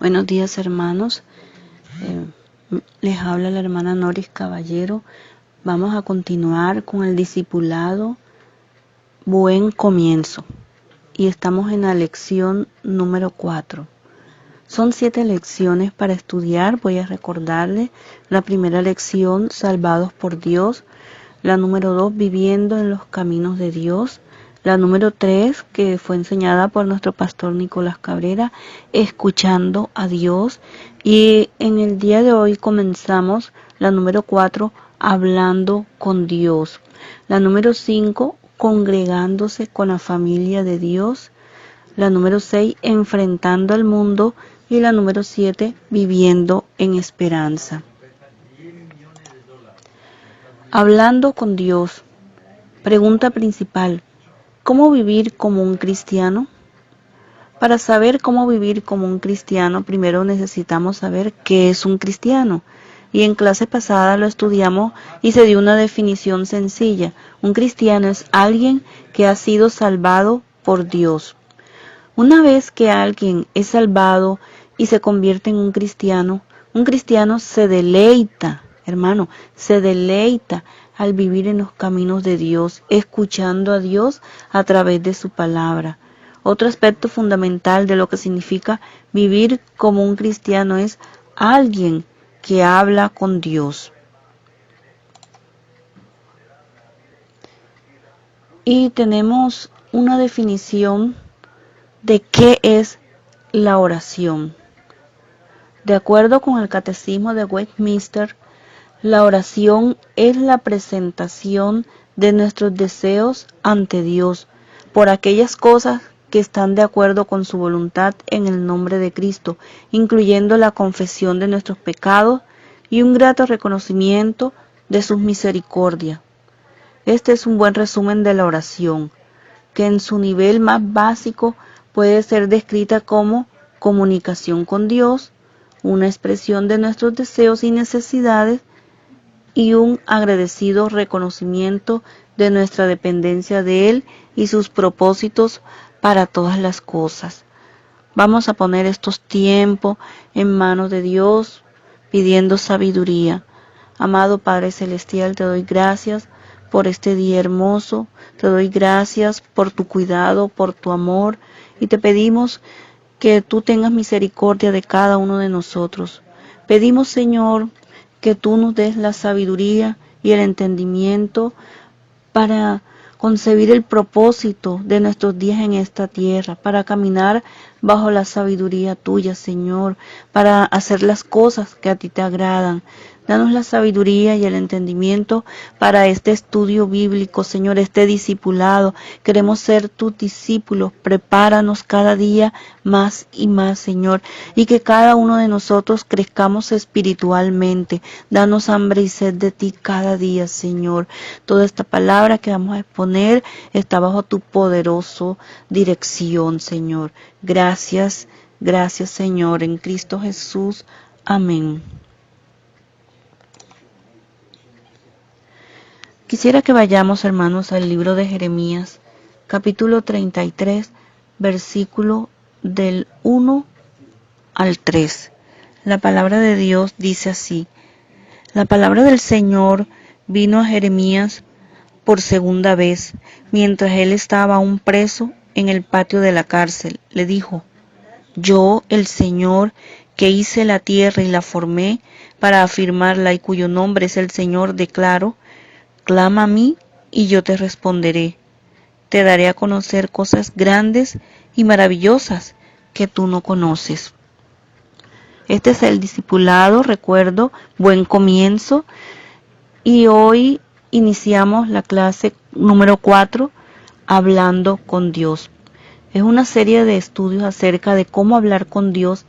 Buenos días, hermanos. Les habla la hermana Noris Caballero. Vamos a continuar con el discipulado Buen Comienzo. Y estamos en la lección número 4. Son 7 lecciones para estudiar. Voy a recordarles la primera lección, Salvados por Dios. La número 2, Viviendo en los caminos de Dios. La número 3, que fue enseñada por nuestro pastor Nicolás Cabrera, Escuchando a Dios. Y en el día de hoy comenzamos la número 4, Hablando con Dios. La número 5, Congregándose con la familia de Dios. La número 6, Enfrentando al mundo. Y la número 7, Viviendo en esperanza. Hablando con Dios. Pregunta principal: ¿cómo vivir como un cristiano? Para saber cómo vivir como un cristiano, primero necesitamos saber qué es un cristiano. Y en clase pasada lo estudiamos y se dio una definición sencilla. Un cristiano es alguien que ha sido salvado por Dios. Una vez que alguien es salvado y se convierte en un cristiano se deleita, hermano, se deleita al vivir en los caminos de Dios, escuchando a Dios a través de su palabra. Otro aspecto fundamental de lo que significa vivir como un cristiano es alguien que habla con Dios. Y tenemos una definición de qué es la oración. De acuerdo con el Catecismo de Westminster, la oración es la presentación de nuestros deseos ante Dios por aquellas cosas que están de acuerdo con su voluntad en el nombre de Cristo, incluyendo la confesión de nuestros pecados y un grato reconocimiento de sus misericordias. Este es un buen resumen de la oración, que en su nivel más básico puede ser descrita como comunicación con Dios, una expresión de nuestros deseos y necesidades y un agradecido reconocimiento de nuestra dependencia de Él y sus propósitos para todas las cosas. Vamos a poner estos tiempos en manos de Dios, pidiendo sabiduría. Amado Padre Celestial, te doy gracias por este día hermoso, te doy gracias por tu cuidado, por tu amor, y te pedimos que tú tengas misericordia de cada uno de nosotros. Pedimos, Señor, que tú nos des la sabiduría y el entendimiento para concebir el propósito de nuestros días en esta tierra, para caminar bajo la sabiduría tuya, Señor, para hacer las cosas que a ti te agradan. Danos la sabiduría y el entendimiento para este estudio bíblico, Señor, este discipulado. Queremos ser tus discípulos. Prepáranos cada día más y más, Señor, y que cada uno de nosotros crezcamos espiritualmente. Danos hambre y sed de ti cada día, Señor. Toda esta palabra que vamos a exponer está bajo tu poderosa dirección, Señor. Gracias, gracias, Señor, en Cristo Jesús. Amén. Quisiera que vayamos, hermanos, al libro de Jeremías, capítulo 33, versículo del 1 al 3. La palabra de Dios dice así: la palabra del Señor vino a Jeremías por segunda vez, mientras él estaba aún preso en el patio de la cárcel. Le dijo: yo, el Señor, que hice la tierra y la formé para afirmarla y cuyo nombre es el Señor, declaro: clama a mí y yo te responderé. Te daré a conocer cosas grandes y maravillosas que tú no conoces. Este es el discipulado, recuerdo, buen comienzo. Y hoy iniciamos la clase número 4, Hablando con Dios. Es una serie de estudios acerca de cómo hablar con Dios.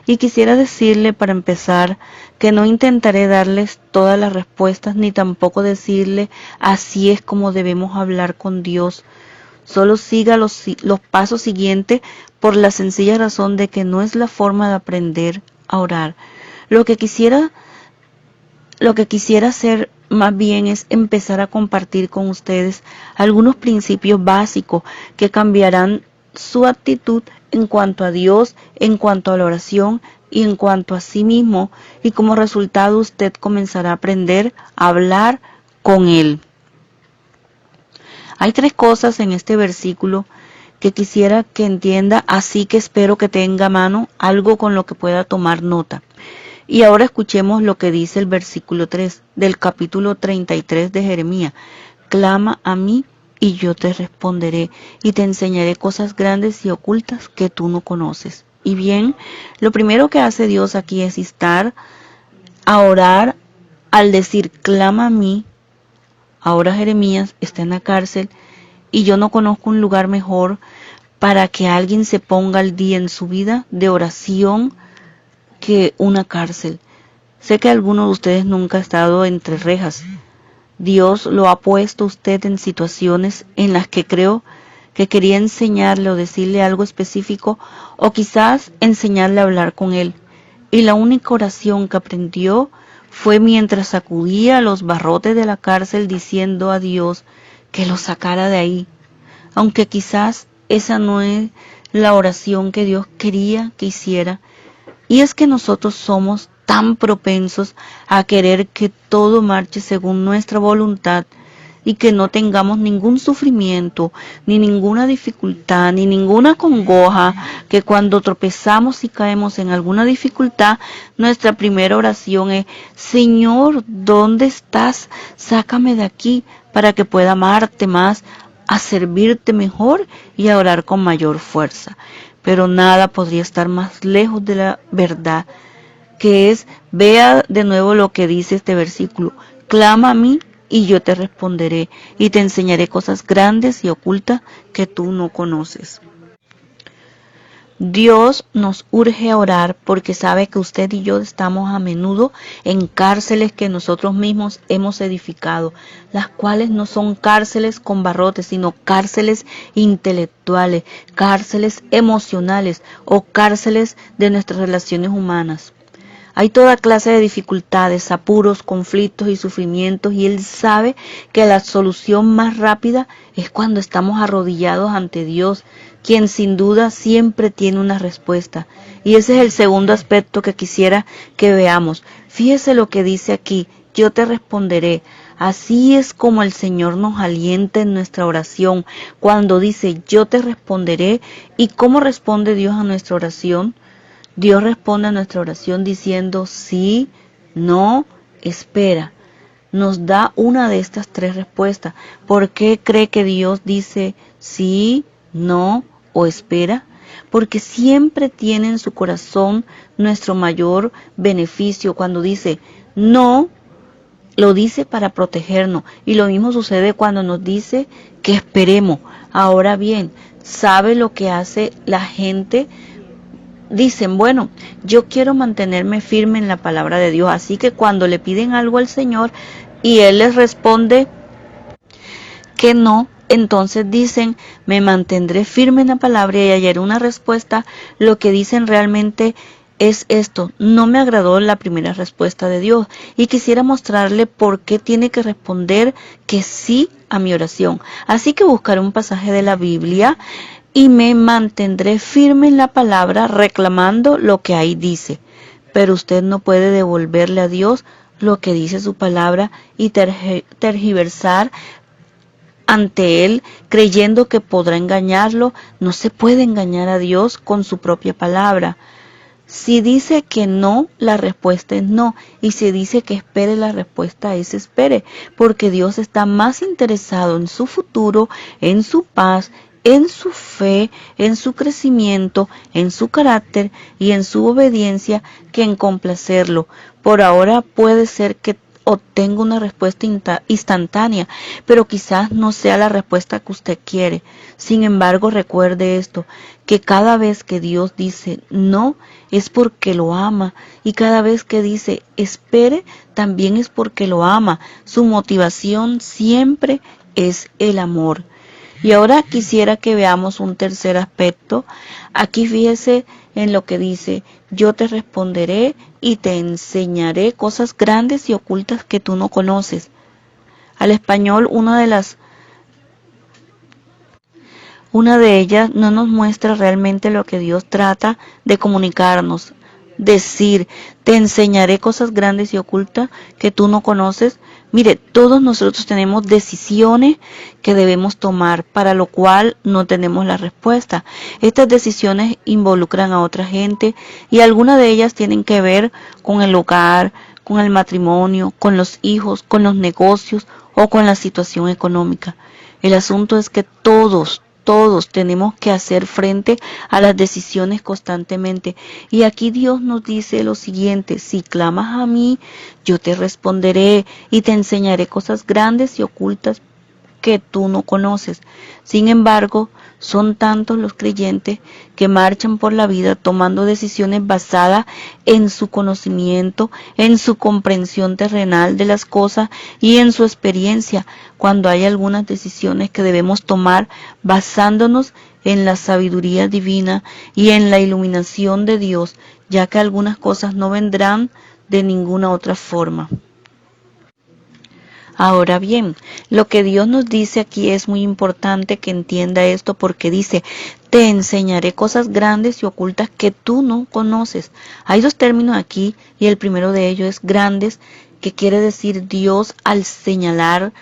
Y quisiera decirle para empezar que no intentaré darles todas las respuestas ni tampoco decirle así es como debemos hablar con Dios. Solo siga los pasos siguientes por la sencilla razón de que no es la forma de aprender a orar. Lo que quisiera hacer más bien es empezar a compartir con ustedes algunos principios básicos que cambiarán su actitud en cuanto a Dios, en cuanto a la oración y en cuanto a sí mismo, y como resultado usted comenzará a aprender a hablar con Él. Hay 3 cosas en este versículo que quisiera que entienda, así que espero que tenga a mano algo con lo que pueda tomar nota. Y ahora escuchemos lo que dice el versículo 3 del capítulo 33 de Jeremías. Clama a mí y yo te responderé y te enseñaré cosas grandes y ocultas que tú no conoces. Y bien, lo primero que hace Dios aquí es instar a orar al decir clama a mí. Ahora Jeremías está en la cárcel y yo no conozco un lugar mejor para que alguien se ponga al día en su vida de oración que una cárcel. Sé que alguno de ustedes nunca ha estado entre rejas. Dios lo ha puesto a usted en situaciones en las que creo que quería enseñarle o decirle algo específico o quizás enseñarle a hablar con Él. Y la única oración que aprendió fue mientras sacudía los barrotes de la cárcel diciendo a Dios que lo sacara de ahí. Aunque quizás esa no es la oración que Dios quería que hiciera. Y es que nosotros somos tan propensos a querer que todo marche según nuestra voluntad y que no tengamos ningún sufrimiento, ni ninguna dificultad, ni ninguna congoja, que cuando tropezamos y caemos en alguna dificultad, nuestra primera oración es: Señor, ¿dónde estás? Sácame de aquí para que pueda amarte más, a servirte mejor y a orar con mayor fuerza. Pero nada podría estar más lejos de la verdad, que es, vea de nuevo lo que dice este versículo: clama a mí y yo te responderé y te enseñaré cosas grandes y ocultas que tú no conoces. Dios nos urge a orar porque sabe que usted y yo estamos a menudo en cárceles que nosotros mismos hemos edificado, las cuales no son cárceles con barrotes, sino cárceles intelectuales, cárceles emocionales o cárceles de nuestras relaciones humanas. Hay toda clase de dificultades, apuros, conflictos y sufrimientos, y Él sabe que la solución más rápida es cuando estamos arrodillados ante Dios, quien sin duda siempre tiene una respuesta. Y ese es el segundo aspecto que quisiera que veamos. Fíjese lo que dice aquí: yo te responderé. Así es como el Señor nos alienta en nuestra oración, cuando dice yo te responderé. ¿Y cómo responde Dios a nuestra oración? Dios responde a nuestra oración diciendo sí, no, espera. Nos da una de estas 3 respuestas. ¿Por qué cree que Dios dice sí, no o espera? Porque siempre tiene en su corazón nuestro mayor beneficio. Cuando dice no, lo dice para protegernos. Y lo mismo sucede cuando nos dice que esperemos. Ahora bien, ¿sabe lo que hace la gente? Dicen, bueno, yo quiero mantenerme firme en la palabra de Dios, así que cuando le piden algo al Señor y Él les responde que no, entonces dicen, me mantendré firme en la palabra y hallaré una respuesta. Lo que dicen realmente es esto: no me agradó la primera respuesta de Dios y quisiera mostrarle por qué tiene que responder que sí a mi oración. Así que buscaré un pasaje de la Biblia y me mantendré firme en la palabra reclamando lo que ahí dice. Pero usted no puede devolverle a Dios lo que dice su palabra y tergiversar ante Él creyendo que podrá engañarlo. No se puede engañar a Dios con su propia palabra. Si dice que no, la respuesta es no. Y si dice que espere, la respuesta es espere. Porque Dios está más interesado en su futuro, en su paz, en su fe, en su crecimiento, en su carácter y en su obediencia que en complacerlo. Por ahora puede ser que obtenga una respuesta instantánea, pero quizás no sea la respuesta que usted quiere. Sin embargo, recuerde esto, que cada vez que Dios dice no, es porque lo ama, y cada vez que dice espere, también es porque lo ama. Su motivación siempre es el amor. Y ahora quisiera que veamos un tercer aspecto. Aquí fíjese en lo que dice: yo te responderé y te enseñaré cosas grandes y ocultas que tú no conoces. Al español, una Una de ellas no nos muestra realmente lo que Dios trata de comunicarnos. Decir, te enseñaré cosas grandes y ocultas que tú no conoces. Mire, todos nosotros tenemos decisiones que debemos tomar, para lo cual no tenemos la respuesta. Estas decisiones involucran a otra gente y algunas de ellas tienen que ver con el hogar, con el matrimonio, con los hijos, con los negocios o con la situación económica. El asunto es que todos tenemos que hacer frente a las decisiones constantemente. Y aquí Dios nos dice lo siguiente: si clamas a mí, yo te responderé y te enseñaré cosas grandes y ocultas que tú no conoces. Sin embargo, son tantos los creyentes que marchan por la vida tomando decisiones basadas en su conocimiento, en su comprensión terrenal de las cosas y en su experiencia, cuando hay algunas decisiones que debemos tomar basándonos en la sabiduría divina y en la iluminación de Dios, ya que algunas cosas no vendrán de ninguna otra forma. Ahora bien, lo que Dios nos dice aquí es muy importante que entienda esto, porque dice, te enseñaré cosas grandes y ocultas que tú no conoces. Hay dos términos aquí y el primero de ellos es grandes, que quiere decir Dios al señalar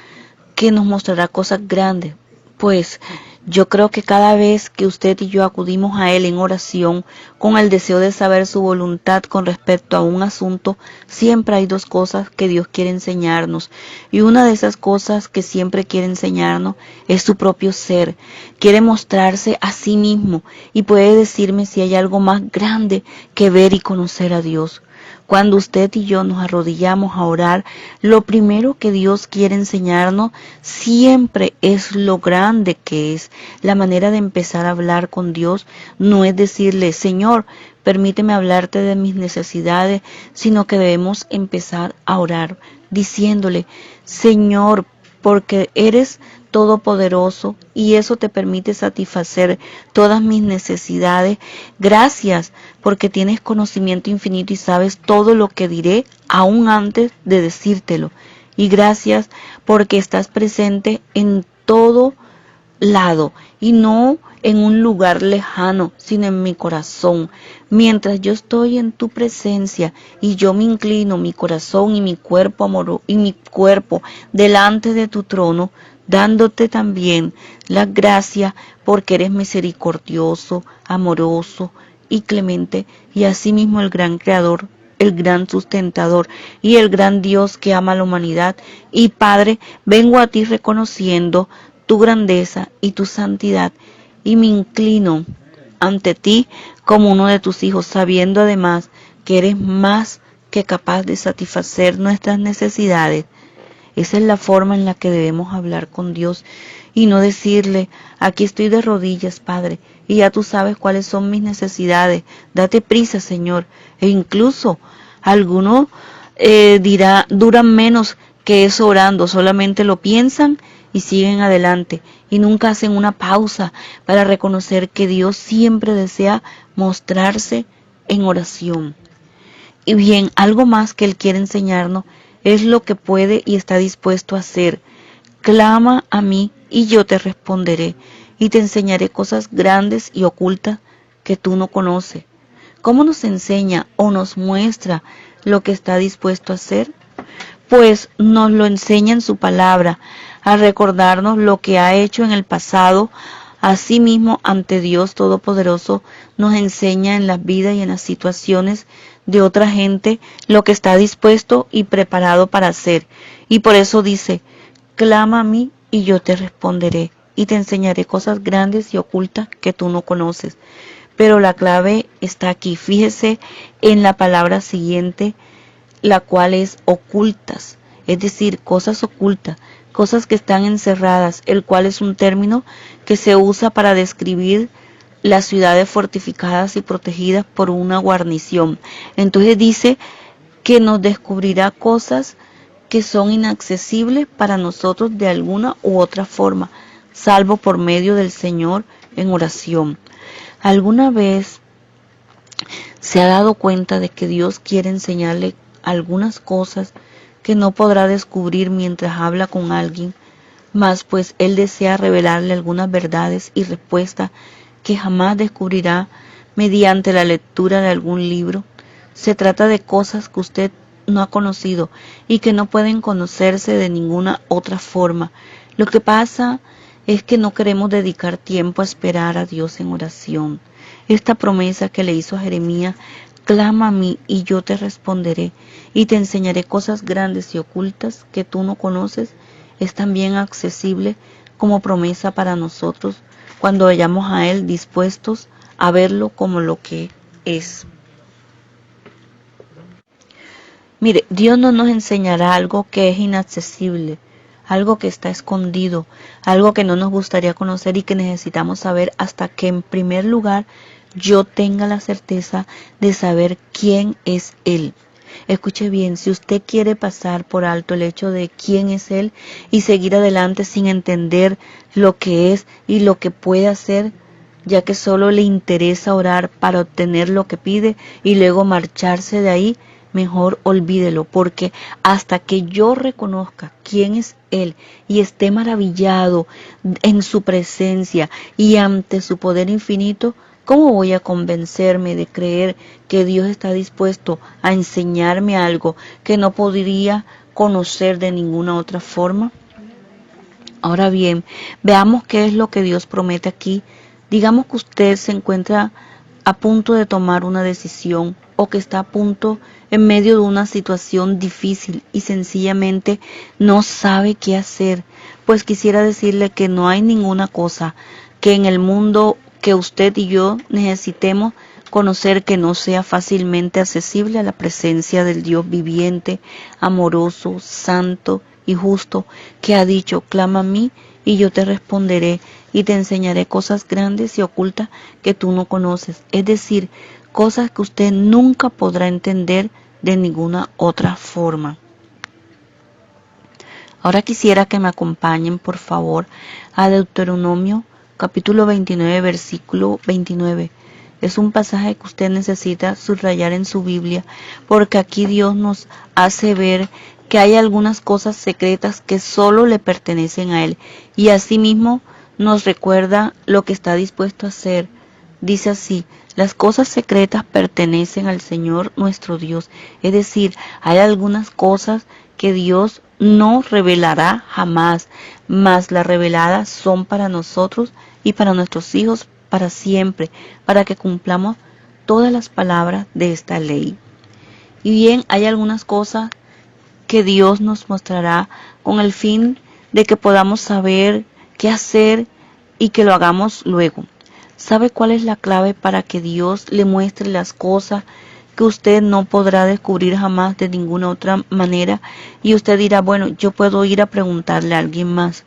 que nos mostrará cosas grandes. Pues yo creo que cada vez que usted y yo acudimos a Él en oración con el deseo de saber su voluntad con respecto a un asunto, siempre hay dos cosas que Dios quiere enseñarnos. Y una de esas cosas que siempre quiere enseñarnos es su propio ser. Quiere mostrarse a sí mismo y puede decirme si hay algo más grande que ver y conocer a Dios. Cuando usted y yo nos arrodillamos a orar, lo primero que Dios quiere enseñarnos siempre es lo grande que es. La manera de empezar a hablar con Dios no es decirle, Señor, permíteme hablarte de mis necesidades, sino que debemos empezar a orar diciéndole, Señor, porque eres todopoderoso y eso te permite satisfacer todas mis necesidades. Gracias porque tienes conocimiento infinito y sabes todo lo que diré aún antes de decírtelo. Y gracias porque estás presente en todo lado y no en un lugar lejano, sino en mi corazón. Mientras yo estoy en tu presencia y yo me inclino mi corazón y mi cuerpo delante de tu trono, dándote también la gracia porque eres misericordioso, amoroso y clemente, y asimismo el gran creador, el gran sustentador y el gran Dios que ama a la humanidad. Y Padre, vengo a ti reconociendo tu grandeza y tu santidad, y me inclino ante ti como uno de tus hijos, sabiendo además que eres más que capaz de satisfacer nuestras necesidades. Esa es la forma en la que debemos hablar con Dios y no decirle, aquí estoy de rodillas, Padre, y ya tú sabes cuáles son mis necesidades, date prisa, Señor. E incluso algunos duran menos que eso orando, solamente lo piensan y siguen adelante y nunca hacen una pausa para reconocer que Dios siempre desea mostrarse en oración. Y bien, algo más que Él quiere enseñarnos es lo que puede y está dispuesto a hacer. Clama a mí y yo te responderé y te enseñaré cosas grandes y ocultas que tú no conoces. ¿Cómo nos enseña o nos muestra lo que está dispuesto a hacer? Pues nos lo enseña en su palabra, a recordarnos lo que ha hecho en el pasado. Asimismo, ante Dios Todopoderoso, nos enseña en las vidas y en las situaciones de otra gente lo que está dispuesto y preparado para hacer. Y por eso dice, clama a mí y yo te responderé y te enseñaré cosas grandes y ocultas que tú no conoces. Pero la clave está aquí. Fíjese en la palabra siguiente, la cual es ocultas, es decir, cosas ocultas, cosas que están encerradas, el cual es un término que se usa para describir las ciudades fortificadas y protegidas por una guarnición. Entonces dice que nos descubrirá cosas que son inaccesibles para nosotros de alguna u otra forma, salvo por medio del Señor en oración. ¿Alguna vez se ha dado cuenta de que Dios quiere enseñarle algunas cosas que no podrá descubrir mientras habla con alguien? mas pues Él desea revelarle algunas verdades y respuestas que jamás descubrirá mediante la lectura de algún libro. Se trata de cosas que usted no ha conocido y que no pueden conocerse de ninguna otra forma. Lo que pasa es que no queremos dedicar tiempo a esperar a Dios en oración. Esta promesa que le hizo a Jeremías: clama a mí y yo te responderé y te enseñaré cosas grandes y ocultas que tú no conoces, es también accesible como promesa para nosotros cuando vayamos a Él dispuestos a verlo como lo que es. Mire, Dios no nos enseñará algo que es inaccesible, algo que está escondido, algo que no nos gustaría conocer y que necesitamos saber hasta que en primer lugar yo tenga la certeza de saber quién es Él. Escuche bien, si usted quiere pasar por alto el hecho de quién es Él y seguir adelante sin entender lo que es y lo que puede hacer, ya que solo le interesa orar para obtener lo que pide y luego marcharse de ahí, mejor olvídelo, porque hasta que yo reconozca quién es Él y esté maravillado en su presencia y ante su poder infinito, ¿cómo voy a convencerme de creer que Dios está dispuesto a enseñarme algo que no podría conocer de ninguna otra forma? Ahora bien, veamos qué es lo que Dios promete aquí. Digamos que usted se encuentra a punto de tomar una decisión o que está a punto en medio de una situación difícil y sencillamente no sabe qué hacer. Pues quisiera decirle que no hay ninguna cosa que en el mundo que usted y yo necesitemos conocer que no sea fácilmente accesible a la presencia del Dios viviente, amoroso, santo y justo, que ha dicho: clama a mí y yo te responderé y te enseñaré cosas grandes y ocultas que tú no conoces. Es decir, cosas que usted nunca podrá entender de ninguna otra forma. Ahora quisiera que me acompañen, por favor, a Deuteronomio capítulo 29, versículo 29. Es un pasaje que usted necesita subrayar en su Biblia, porque aquí Dios nos hace ver que hay algunas cosas secretas que solo le pertenecen a Él, y asimismo nos recuerda lo que está dispuesto a hacer. Dice así: las cosas secretas pertenecen al Señor nuestro Dios. Es decir, hay algunas cosas que Dios no revelará jamás, mas las reveladas son para nosotros y para nuestros hijos para siempre, para que cumplamos todas las palabras de esta ley. Y bien, hay algunas cosas que Dios nos mostrará con el fin de que podamos saber qué hacer y que lo hagamos luego. ¿Sabe cuál es la clave para que Dios le muestre las cosas que usted no podrá descubrir jamás de ninguna otra manera? Y usted dirá: bueno, yo puedo ir a preguntarle a alguien más.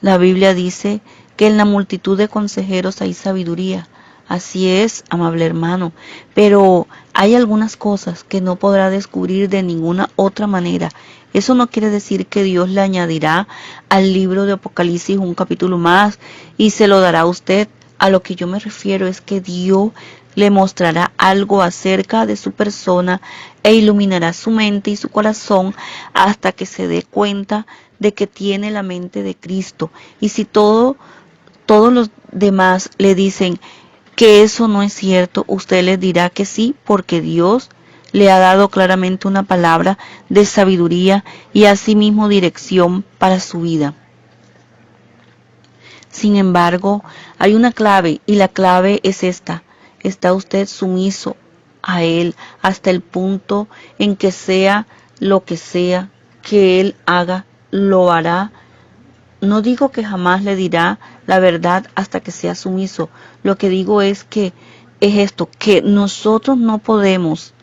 La Biblia dice que en la multitud de consejeros hay sabiduría. Así es, amable hermano, pero hay algunas cosas que no podrá descubrir de ninguna otra manera. Eso no quiere decir que Dios le añadirá al libro de Apocalipsis un capítulo más y se lo dará a usted. A lo que yo me refiero es que Dios le mostrará algo acerca de su persona e iluminará su mente y su corazón hasta que se dé cuenta de que tiene la mente de Cristo. Y si todos los demás le dicen que eso no es cierto, usted les dirá que sí, porque Dios le ha dado claramente una palabra de sabiduría y asimismo dirección para su vida. Sin embargo, hay una clave y la clave es esta: está usted sumiso a Él hasta el punto en que sea lo que sea que Él haga, lo hará. No digo que jamás le dirá la verdad hasta que sea sumiso. Lo que digo es que es esto, que nosotros no podemos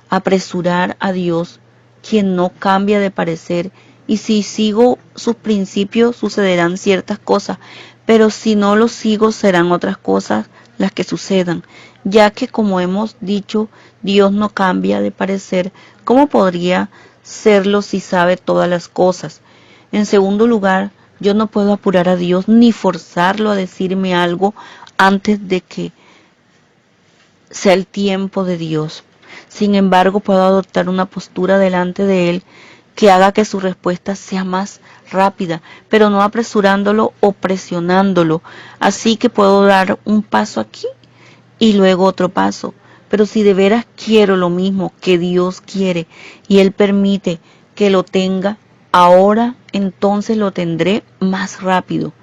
apresurar a Dios, quien no cambia de parecer, y si sigo sus principios sucederán ciertas cosas, pero si no los sigo serán otras cosas las que sucedan, ya que, como hemos dicho, Dios no cambia de parecer. ¿Cómo podría serlo si sabe todas las cosas? En segundo lugar, yo no puedo apurar a Dios ni forzarlo a decirme algo antes de que sea el tiempo de Dios. Sin embargo, puedo adoptar una postura delante de Él que haga que su respuesta sea más rápida, pero no apresurándolo o presionándolo. Así que puedo dar un paso aquí y luego otro paso. Pero si de veras quiero lo mismo que Dios quiere y Él permite que lo tenga, ahora entonces lo tendré más rápido.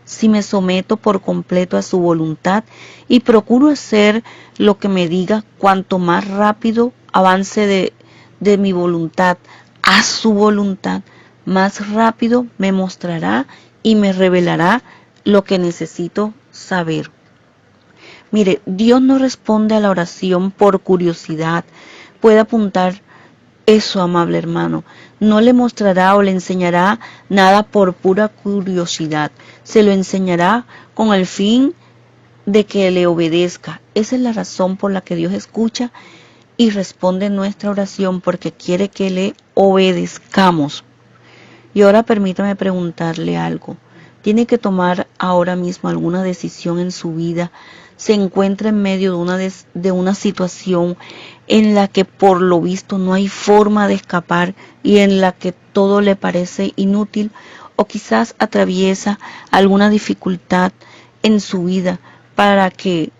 Si me someto por completo a su voluntad y procuro hacer lo que me diga, cuanto más rápido avance de mi voluntad a su voluntad, más rápido me mostrará y me revelará lo que necesito saber. Mire, Dios no responde a la oración por curiosidad. Puede apuntar eso, amable hermano. No le mostrará o le enseñará nada por pura curiosidad. Se lo enseñará con el fin de que le obedezca. Esa es la razón por la que Dios escucha y responde nuestra oración, porque quiere que le obedezcamos. Y ahora permítame preguntarle algo. ¿Tiene que tomar ahora mismo alguna decisión en su vida? ¿Se encuentra en medio de una situación en la que por lo visto no hay forma de escapar y en la que todo le parece inútil? ¿O quizás atraviesa alguna dificultad en su vida para que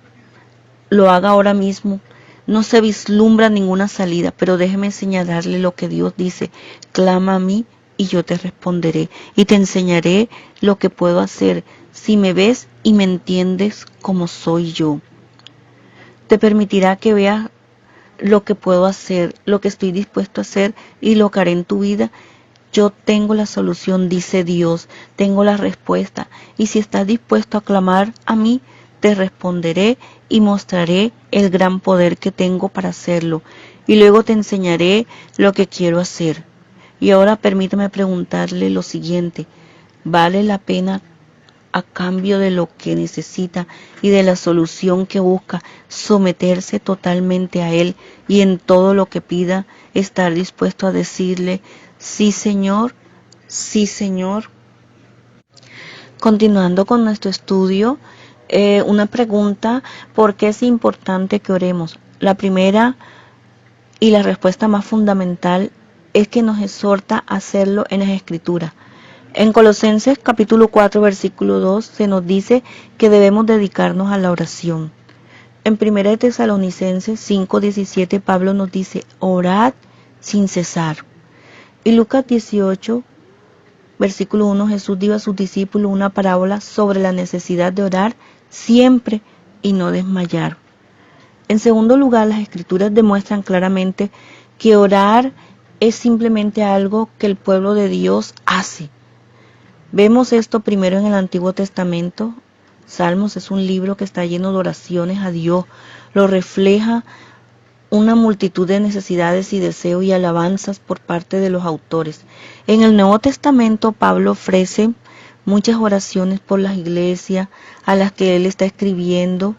lo haga ahora mismo? No se vislumbra ninguna salida, pero déjeme señalarle lo que Dios dice: clama a mí y yo te responderé y te enseñaré lo que puedo hacer si me ves y me entiendes como soy yo. Te permitirá que veas lo que puedo hacer, lo que estoy dispuesto a hacer y lo que haré en tu vida. Yo tengo la solución, dice Dios, tengo la respuesta, y si estás dispuesto a clamar a mí, te responderé y mostraré el gran poder que tengo para hacerlo, y luego te enseñaré lo que quiero hacer. Y ahora permítame preguntarle lo siguiente: ¿vale la pena, a cambio de lo que necesita y de la solución que busca, someterse totalmente a Él y en todo lo que pida, estar dispuesto a decirle: sí, Señor, sí, Señor? Continuando con nuestro estudio, una pregunta: ¿por qué es importante que oremos? La primera y la respuesta más fundamental es que nos exhorta a hacerlo en las Escrituras. En Colosenses capítulo 4 versículo 2 se nos dice que debemos dedicarnos a la oración. En 1 de Tesalonicenses 5:17 Pablo nos dice: orad sin cesar. Y Lucas 18 versículo 1 Jesús dio a sus discípulos una parábola sobre la necesidad de orar siempre y no desmayar. En segundo lugar, las Escrituras demuestran claramente que orar es simplemente algo que el pueblo de Dios hace. Vemos esto primero en el Antiguo Testamento. Salmos es un libro que está lleno de oraciones a Dios. Lo refleja una multitud de necesidades y deseos y alabanzas por parte de los autores. En el Nuevo Testamento, Pablo ofrece muchas oraciones por las iglesias a las que él está escribiendo.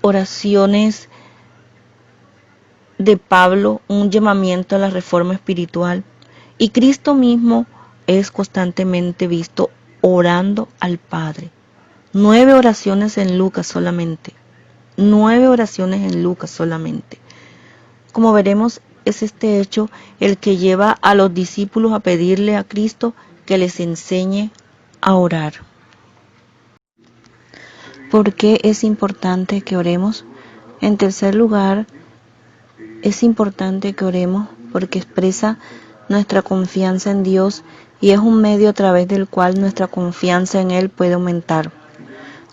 Oraciones de Pablo, un llamamiento a la reforma espiritual. Y Cristo mismo es constantemente visto orando al Padre. 9 oraciones en Lucas solamente. 9 oraciones en Lucas solamente. Como veremos, es este hecho el que lleva a los discípulos a pedirle a Cristo que les enseñe a orar. ¿Por qué es importante que oremos? En tercer lugar, es importante que oremos porque expresa nuestra confianza en Dios y es un medio a través del cual nuestra confianza en Él puede aumentar.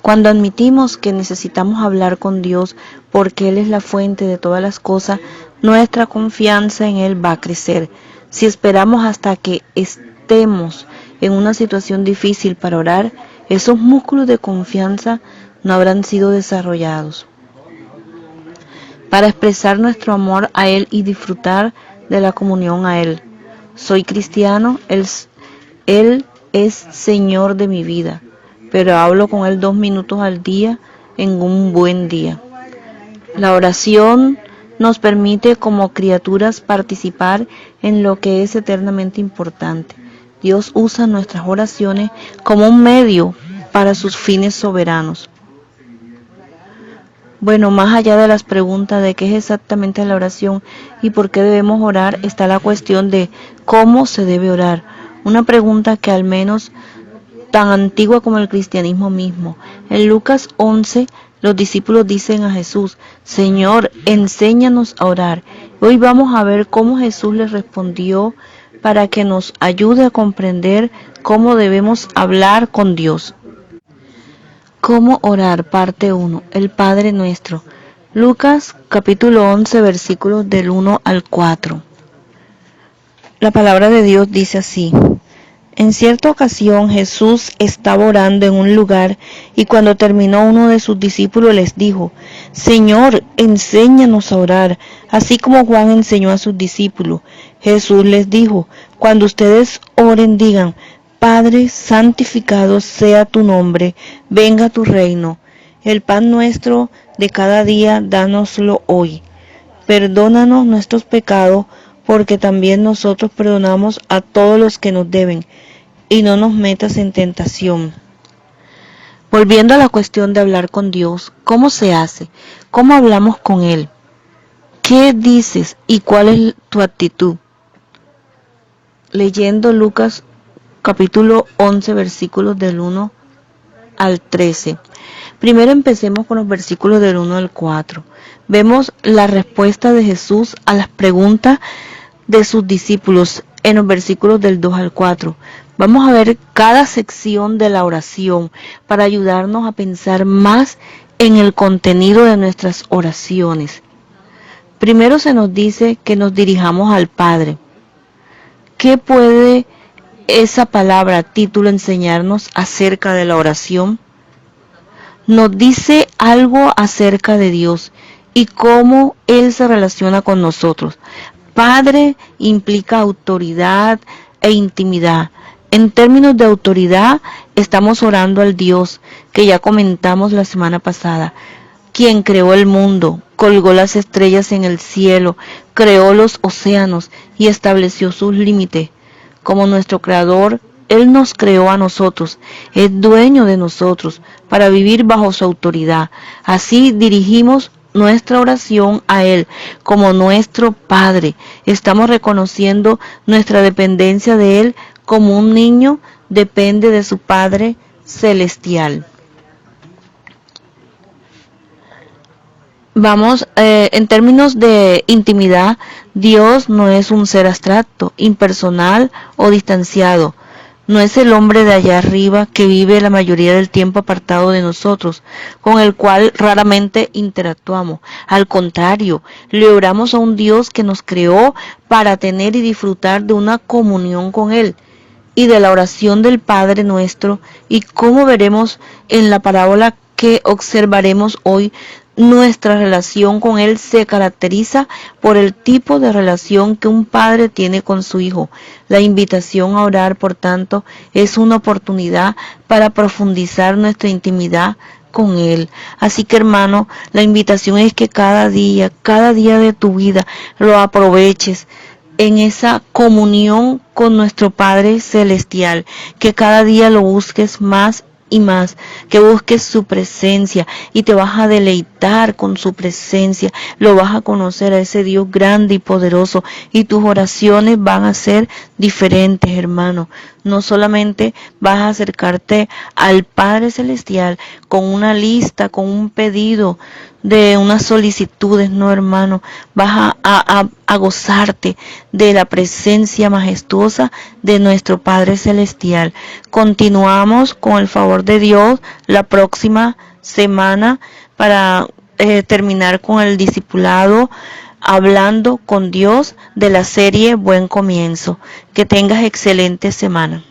Cuando admitimos que necesitamos hablar con Dios porque Él es la fuente de todas las cosas, nuestra confianza en Él va a crecer. Si esperamos hasta que estemos en una situación difícil para orar, esos músculos de confianza no habrán sido desarrollados. Para expresar nuestro amor a Él y disfrutar de la comunión a Él. Soy cristiano, Él es Señor de mi vida, pero hablo con Él 2 minutos al día en un buen día. La oración nos permite como criaturas participar en lo que es eternamente importante. Dios usa nuestras oraciones como un medio para sus fines soberanos. Bueno, más allá de las preguntas de qué es exactamente la oración y por qué debemos orar, está la cuestión de cómo se debe orar. Una pregunta que al menos tan antigua como el cristianismo mismo. En Lucas 11, los discípulos dicen a Jesús, Señor, enséñanos a orar. Hoy vamos a ver cómo Jesús les respondió para que nos ayude a comprender cómo debemos hablar con Dios. ¿Cómo orar? Parte 1. El Padre Nuestro. Lucas capítulo 11 versículos del 1 al 4. La palabra de Dios dice así. En cierta ocasión Jesús estaba orando en un lugar y cuando terminó uno de sus discípulos les dijo, Señor, enséñanos a orar, así como Juan enseñó a sus discípulos. Jesús les dijo, cuando ustedes oren digan, Padre, santificado sea tu nombre, venga tu reino. El pan nuestro de cada día, dánoslo hoy. Perdónanos nuestros pecados, porque también nosotros perdonamos a todos los que nos deben, y no nos metas en tentación. Volviendo a la cuestión de hablar con Dios, ¿cómo se hace? ¿Cómo hablamos con Él? ¿Qué dices y cuál es tu actitud? Leyendo Lucas capítulo 11 versículos del 1 al 13. Primero empecemos con los versículos del 1 al 4. Vemos la respuesta de Jesús a las preguntas de sus discípulos en los versículos del 2 al 4. Vamos a ver cada sección de la oración para ayudarnos a pensar más en el contenido de nuestras oraciones. Primero se nos dice que nos dirijamos al Padre. ¿Qué puede esa palabra, título, enseñarnos acerca de la oración? Nos dice algo acerca de Dios y cómo Él se relaciona con nosotros. Padre implica autoridad e intimidad. En términos de autoridad, estamos orando al Dios que ya comentamos la semana pasada, quien creó el mundo, colgó las estrellas en el cielo, creó los océanos y estableció sus límites. Como nuestro creador, Él nos creó a nosotros, es dueño de nosotros, para vivir bajo su autoridad. Así dirigimos nuestra oración a Él como nuestro Padre. Estamos reconociendo nuestra dependencia de Él como un niño depende de su Padre celestial. Vamos, en términos de intimidad, Dios no es un ser abstracto, impersonal o distanciado. No es el hombre de allá arriba que vive la mayoría del tiempo apartado de nosotros, con el cual raramente interactuamos. Al contrario, le oramos a un Dios que nos creó para tener y disfrutar de una comunión con Él y de la oración del Padre Nuestro, y como veremos en la parábola que observaremos hoy, nuestra relación con Él se caracteriza por el tipo de relación que un padre tiene con su hijo. La invitación a orar, por tanto, es una oportunidad para profundizar nuestra intimidad con Él. Así que, hermano, la invitación es que cada día de tu vida lo aproveches en esa comunión con nuestro Padre Celestial, que cada día lo busques más y más, que busques su presencia y te vas a deleitar con su presencia, lo vas a conocer a ese Dios grande y poderoso y tus oraciones van a ser diferentes, hermano. No solamente vas a acercarte al Padre Celestial con una lista, con un pedido de unas solicitudes, no, hermano, vas a gozarte de la presencia majestuosa de nuestro Padre Celestial. Continuamos con el favor de Dios la próxima semana para terminar con el discipulado hablando con Dios de la serie Buen Comienzo. Que tengas excelente semana.